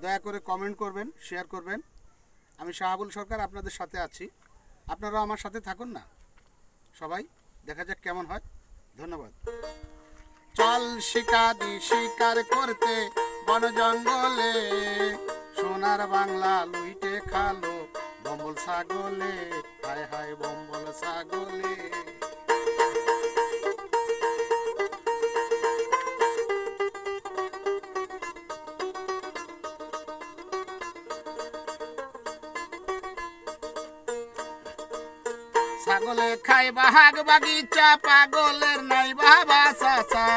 দয়া করে কমেন্ট করবেন, শেয়ার করবেন। আমি শাহাবুল সরকার আপনাদের সাথে আছি, আপনারাও আমার সাথে থাকুন না। সবাই দেখা যাক কেমন হয়। ধন্যবাদ। চল শিকারি শিকার করতে বন জঙ্গলে, সোনার বাংলা লুইটে খালো বম্বল ছাগলে, হায় হায় বম্বল ছাগলে। ছাগলে খাই বাহাগ বাগিচা, পাগলের নাই বাবা চাচা।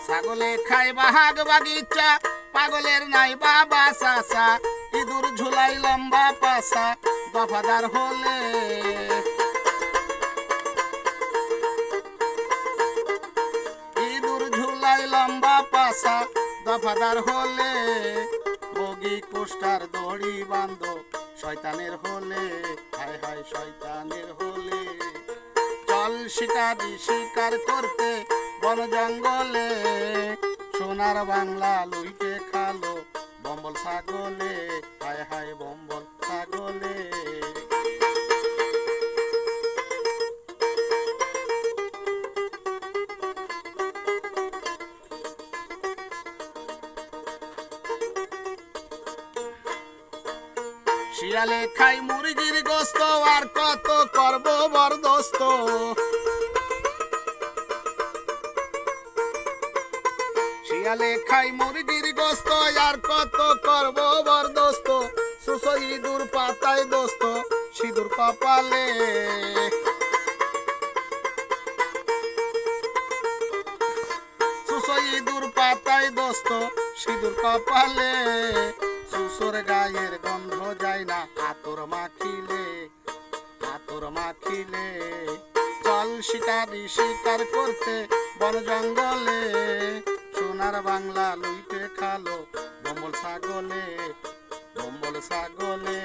ছাগলে খাই বাহাগ বাগিচা, পাগলের নাই বাবা চাচা। ইঁদুর ঝুলাই লম্বা পাছা, দফাদার হলে। ইঁদুর ঝুলাই লম্বা পাছা, দফাদার হলে। বগি কুষ্টার দড়ি বান্ধ শয়তানের হলে, হায় হায় শয়তানের হলে। চল শিকারি শিকার করতে বন জঙ্গলে, সোনার বাংলা লুইটে খালো বম্বল ছাগলে, হায় হায় বম্বল ছাগলে। শিয়ালে খাই মুরগির গোস্ত, আর কত করব বরদস্ত। শিয়ালে খাই মুরগির গোস্ত, আর কত করব বরদস্ত। সুসো ইঁদুর পাতায় দোস্ত, সিঁদুর কপালে। সুসো ইঁদুর পাতায় দোস্ত, সিঁদুর কপালে। সুসোর গায়ের গন্ধ যায় না আতর মাখিলে, আতর মাখিলে। চল শিকারি শিকার করতে বন জঙ্গলে, সোনার বাংলা লুইটে খালো বম্বল ছাগলে, বম্বল ছাগলে।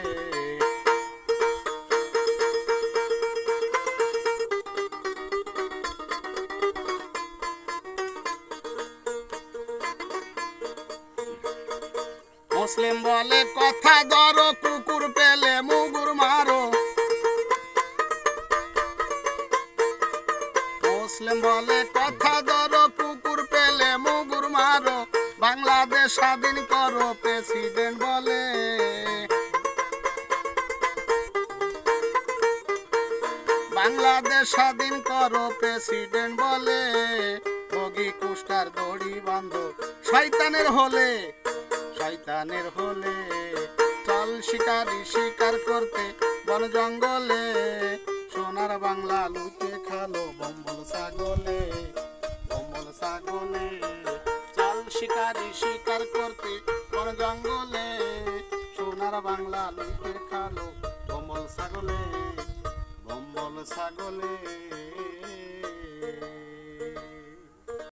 মুসলিম বলে কথা ধরো, কুকুর পেলে মুগুর মারো। মুসলিম বলে কথা ধরো, কুকুর পেলে মুগুর মারো। বাংলাদেশ স্বাধীন করো প্রেসিডেন্ট বলে। বাংলাদেশ স্বাধীন করো প্রেসিডেন্ট বলে। বগি কুষ্টার দড়ি বান্ধো শয়তানের হলে, শয়তানের হলে। চল শিকারি শিকার করতে বন জঙ্গলে, সোনার বাংলা লুটে খালো বম্বল ছাগলে, বম্বল ছাগলে। চল শিকারি শিকার করতে বন জঙ্গলে, সোনার বাংলা লুটে খালো বম্বল ছাগলে, বম্বল ছাগলে।